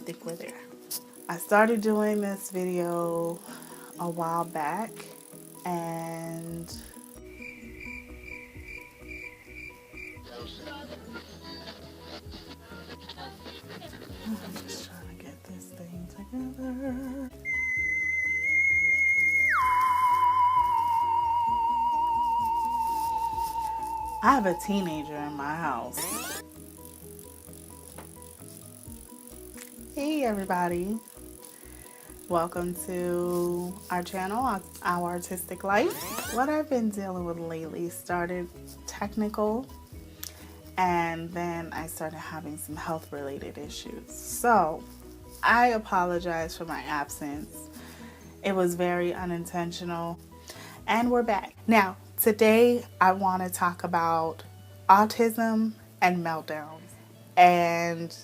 think we're there. I started doing this video a while back, and I'm just trying to get this thing together. I have a teenager in my house. Hey everybody, welcome to our channel, Our Artistic Life. What I've been dealing with lately started technical, and then I started having some health related issues. So I apologize for my absence. It was very unintentional, and we're back. Now, today I want to talk about autism and meltdowns. And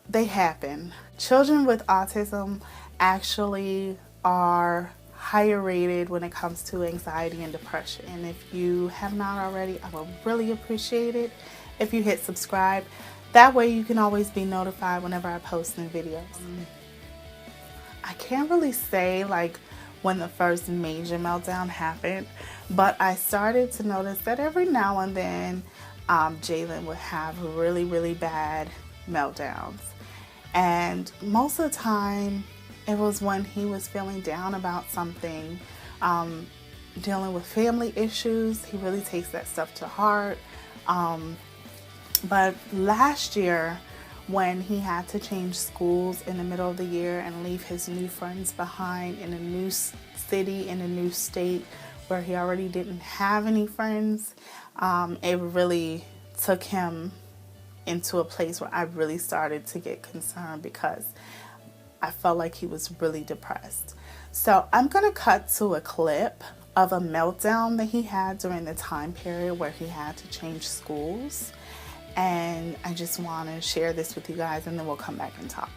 they happen. Children with autism actually are higher rated when it comes to anxiety and depression. And if you have not already, I would really appreciate it if you hit subscribe. That way you can always be notified whenever I post new videos. I can't really say like when the first major meltdown happened, but I started to notice that every now and then Jalen would have really, really bad meltdowns. And most of the time it was when he was feeling down about something, dealing with family issues. He really takes that stuff to heart. But last year, when he had to change schools in the middle of the year and leave his new friends behind in a new city, in a new state where he already didn't have any friends, it really took him into a place where I really started to get concerned because I felt like he was really depressed. So I'm going to cut to a clip of a meltdown that he had during the time period where he had to change schools. And I just want to share this with you guys, and then we'll come back and talk.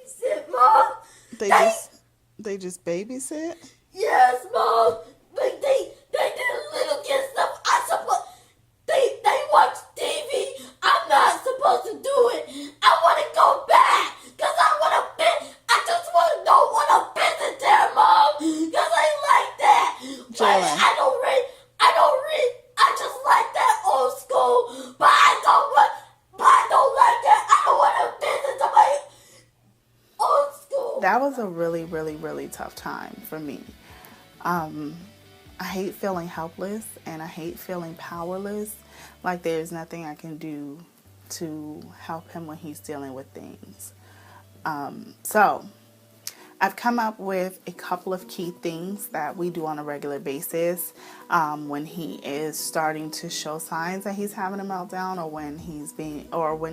Sit, Mom. They just babysit? Yes, Mom. But they did little kid stuff. They watch TV. I'm not supposed to do it. I want to go back because I just don't want to visit there, Mom, because I like that. Jalen. I don't read. I just like that old school, but I don't like that. I don't want to visit to my old school. That was a really, really, really tough time for me. I hate feeling helpless, and I hate feeling powerless. Like there's nothing I can do to help him when he's dealing with things. So I've come up with a couple of key things that we do on a regular basis when he is starting to show signs that he's having a meltdown, or when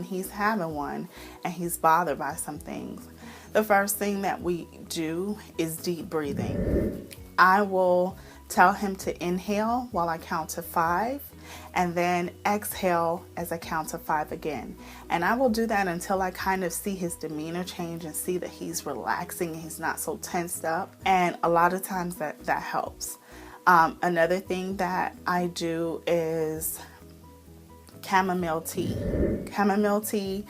he's having one and he's bothered by some things. The first thing that we do is deep breathing. I will tell him to inhale while I count to 5, and then exhale as I count to 5 again. And I will do that until I kind of see his demeanor change and see that he's relaxing and he's not so tensed up. And a lot of times that helps. Another thing that I do is chamomile tea. Chamomile tea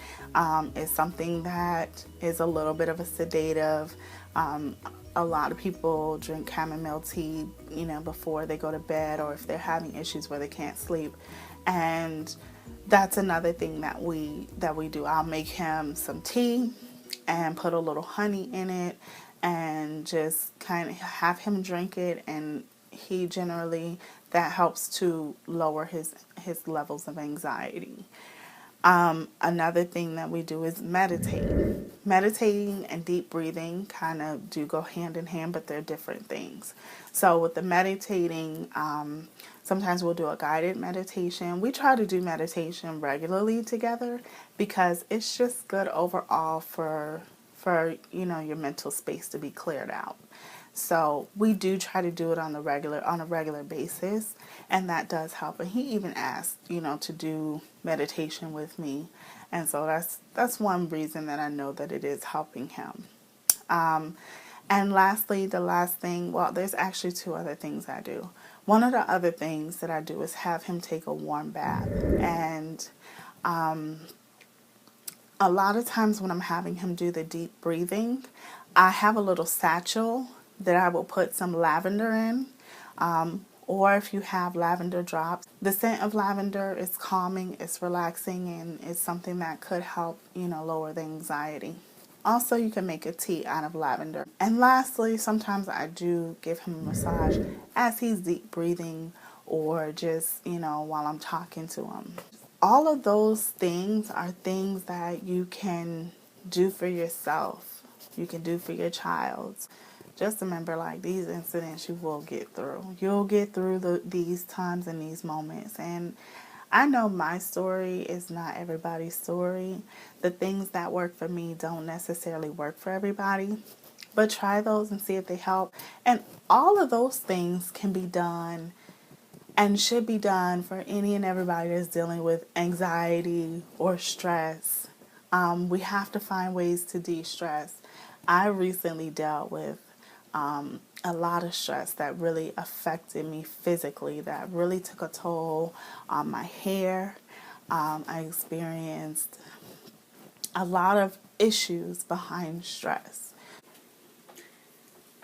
is something that is a little bit of a sedative. A lot of people drink chamomile tea, before they go to bed, or if they're having issues where they can't sleep. And that's another thing that we do. I'll make him some tea and put a little honey in it and just kind of have him drink it, and he generally, that helps to lower his levels of anxiety. Another thing that we do is meditate. Meditating and deep breathing kind of do go hand in hand, but they're different things. So with the meditating, sometimes we'll do a guided meditation. We try to do meditation regularly together because it's just good overall for your mental space to be cleared out. So we do try to do it on a regular basis, and that does help. And he even asked, to do meditation with me, and so that's one reason that I know that it is helping him. And lastly, the last thing, well, there's actually 2 other things I do. One of the other things that I do is have him take a warm bath, and a lot of times when I'm having him do the deep breathing, I have a little satchel that I will put some lavender in. Or if you have lavender drops, the scent of lavender is calming, it's relaxing, and it's something that could help, lower the anxiety. Also, you can make a tea out of lavender. And lastly, sometimes I do give him a massage as he's deep breathing or just, while I'm talking to him. All of those things are things that you can do for yourself. You can do for your child. Just remember, like, these incidents you will get through. You'll get through these times and these moments. And I know my story is not everybody's story. The things that work for me don't necessarily work for everybody. But try those and see if they help. And all of those things can be done and should be done for any and everybody that's dealing with anxiety or stress. We have to find ways to de-stress. I recently dealt with a lot of stress that really affected me physically, that really took a toll on my hair. I experienced a lot of issues behind stress.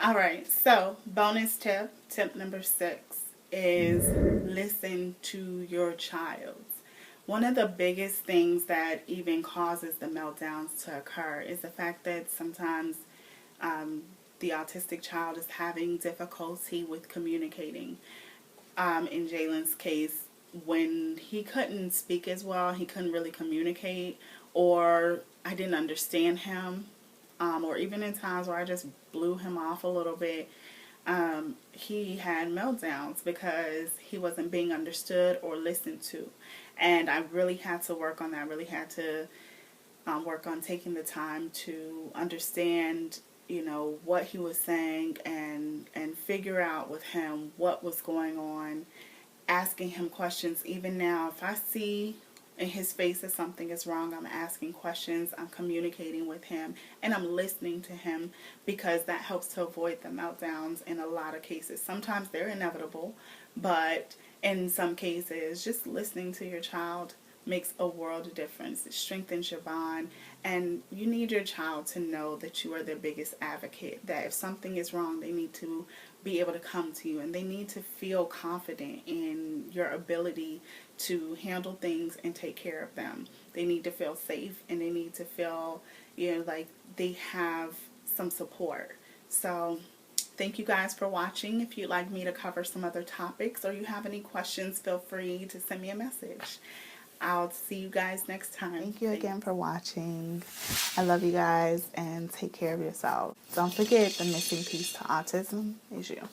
All right, so bonus tip number 6 is listen to your child. One of the biggest things that even causes the meltdowns to occur is the fact that sometimes the autistic child is having difficulty with communicating. In Jalen's case, when he couldn't speak as well, he couldn't really communicate, or I didn't understand him, or even in times where I just blew him off a little bit, he had meltdowns because he wasn't being understood or listened to. And I really had to work on that. I really had to work on taking the time to understand, what he was saying and figure out with him what was going on, asking him questions. Even now, if I see in his face that something is wrong, I'm asking questions, I'm communicating with him, and I'm listening to him, because that helps to avoid the meltdowns in a lot of cases. Sometimes they're inevitable, but in some cases, just listening to your child makes a world of difference. It strengthens your bond, and you need your child to know that you are their biggest advocate, that if something is wrong, they need to be able to come to you, and they need to feel confident in your ability to handle things and take care of them. They need to feel safe, and they need to feel, like they have some support. So thank you guys for watching. If you'd like me to cover some other topics or you have any questions, feel free to send me a message. I'll see you guys next time. Thank you again for watching. I love you guys, and take care of yourself. Don't forget, the missing piece to autism is you.